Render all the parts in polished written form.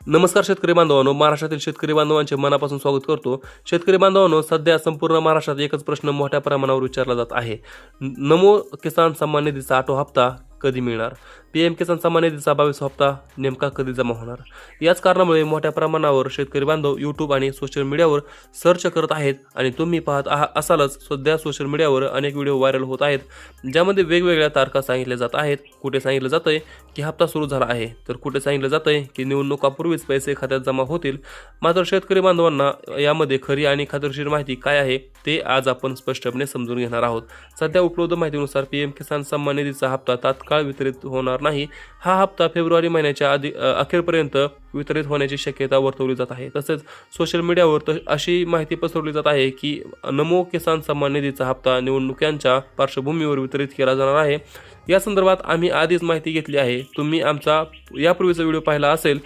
नमस्कार शेतकरी बांधवांनो, महाराष्ट्रातील शेतकरी बांधवांचे मनापासून स्वागत करतो। शेतकरी बांधवांनो, सध्या संपूर्ण महाराष्ट्रात एकच प्रश्न मोठ्या प्रमाणावर विचारला जात आहे। नमो किसान सन्मान निधीचा आठवा हप्ता कधी मिळणार? पीएम किसान सन्मान निधीचा 22 हप्ता नेमका कधी जमा होणार? याच कारणामुळे मोठ्या प्रमाणावर शेतकरी बांधव यूट्यूब आणि सोशल मीडियावर सर्च करत आहेत आणि तुम्ही पाहत असालच सध्या सोशल मीडियावर अनेक व्हिडिओ व्हायरल होत आहेत, ज्यामध्ये वेगवेगळ्या तारखा सांगितल्या जात आहेत। कुठे सांगितलं जातंय की हप्ता सुरू झाला आहे, तर कुठे सांगितलं जातंय की निवडणुकापूर्वीच पैसे खात्यात जमा होतील। मात्र शेतकरी बांधवांना यामध्ये खरी आणि खात्रीशीर माहिती काय आहे ते आज आपण स्पष्टपणे समजून घेणार आहोत। सध्या उपलब्ध माहितीनुसार पीएम किसान सन्मान निधीचा हप्ता तात्काळ वितरित होणार नाही। हा हप्ता फेब्रुवारी महिन्याच्या अखेरपर्यंत वितरित होण्याची शक्यता वर्तवली जात आहे। तसेच सोशल मीडियावर अशी माहिती पसरवली जात आहे की नमो किसान सन्मान निधीचा हप्ता निवडणुकांच्या पार्श्वभूमीवर वितरित केला जाणार आहे। या संदर्भात आम्ही आधीच माहिती घेतली आहे। तुम्ही आमचा यापूर्वीचा व्हिडिओ पाहिला असेल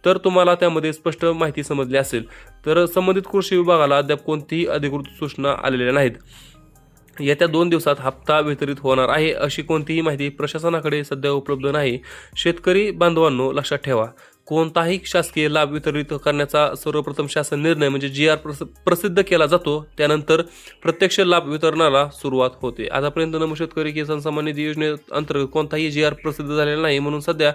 तर तुम्हाला त्यामध्ये स्पष्ट माहिती समजली असेल। तर संबंधित कृषी विभागाला अद्याप कोणतीही अधिकृत सूचना आलेल्या नाहीत। येत्या 2 दिवसात हप्ता वितरित होणार आहे अशी कोणतीही माहिती प्रशासनाकडे सध्या उपलब्ध नाही। शेतकरी बांधवांनो, लक्षात ठेवा, कोणताही शासकीय लाभ वितरित करण्याचा सर्वप्रथम शासन निर्णय म्हणजे GR प्रसिद्ध केला जातो, त्यानंतर प्रत्यक्ष लाभ वितरणाला सुरुवात होते। आतापर्यंत नमो शेतकरी किसान सन्मान निधी योजनेअंतर्गत कोणताही GR प्रसिद्ध झालेला नाही, म्हणून सध्या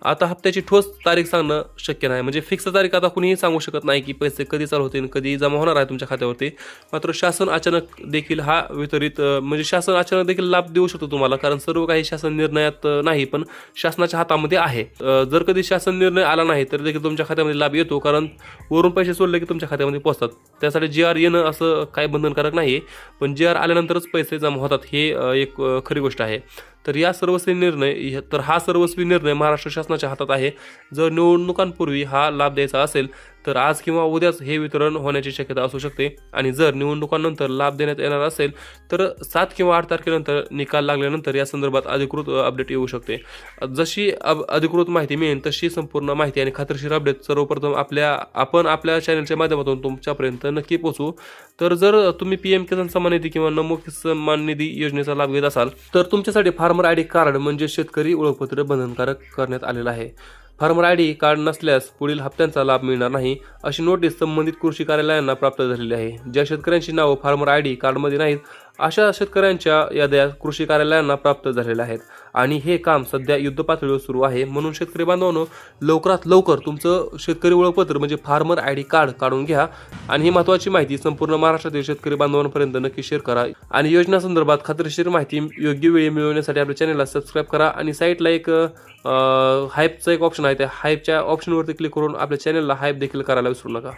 आता हप्त्याची ठोस तारीख सांगणं शक्य नाही। म्हणजे फिक्स तारीख आता कुणीही सांगू शकत नाही की पैसे कधी चालू होतील, कधी जमा होणार आहे तुमच्या खात्यावरती। मात्र शासन अचानक देखील हा वितरित म्हणजे शासन अचानक देखील लाभ देऊ शकतो तुम्हाला, कारण सर्व काही शासन निर्णयात नाही पण शासनाच्या हातामध्ये आहे। जर कधी शासन निर्णय आला नाही तर देखील तुमच्या खात्यामध्ये लाभ येतो, कारण वरून पैसे सोडले की तुमच्या खात्यामध्ये पोहोचतात। त्यासाठी GR येणं असं काही बंधनकारक नाही, पण GR आल्यानंतरच पैसे जमा होतात, हे एक खरी गोष्ट आहे। तर हा सर्वस्वी निर्णय महाराष्ट्र शासनाच्या हातात आहे। जर निवडणुकांपूर्वी हा लाभ द्यायचा असेल तर आज किंवा उद्याच हे वितरण होण्याची शक्यता असू शकते, आणि जर निवडणुकांनंतर लाभ देण्यात येणार असेल तर 7 किंवा 8 तारखेनंतर निकाल लागल्यानंतर या संदर्भात अधिकृत अपडेट येऊ शकते। जशी अधिकृत माहिती मिळेल तशी संपूर्ण माहिती आणि खात्रीशीर अपडेट सर्वप्रथम आपण आपल्या चॅनलच्या माध्यमातून तुमच्यापर्यंत नक्की पोहोचू। तर जर तुम्ही पीएम किसान सन्मान निधी किंवा नमो सन्मान निधी योजनेचा लाभ घेत असाल तर तुमच्यासाठी फार्मर आयडी कार्ड म्हणजे शेतकरी ओळखपत्र बंधनकारक करण्यात आलेलं आहे। फार्मर आयडी कार्ड नसल्यास पुढील हप्त्यांचा लाभ मिळणार नाही अशी नोटीस संबंधित कृषी कार्यालयांना प्राप्त झालेली आहे। ज्या शेतकऱ्यांची नावं फार्मर आयडी कार्डमध्ये नाहीत अशा शेतकऱ्यांच्या याद्या कृषी कार्यालयांना प्राप्त झालेल्या आहेत, आणि हे काम सध्या युद्धपातळीवर सुरू आहे। म्हणून शेतकरी बांधवांनो, लवकरात लवकर तुमचं शेतकरी ओळखपत्र म्हणजे फार्मर आयडी कार्ड काढून घ्या, आणि ही महत्त्वाची माहिती संपूर्ण महाराष्ट्रातील शेतकरी बांधवांपर्यंत नक्की शेअर करा। आणि योजना संदर्भात खात्रीशीर माहिती योग्य वेळी मिळवण्यासाठी आपल्या चॅनलला सबस्क्राईब करा, आणि साईटला एक हाईपचा एक ऑप्शन आहे, त्या हाईपच्या ऑप्शनवरती क्लिक करून आपल्या चॅनलला हाईप देखील करायला विसरू नका।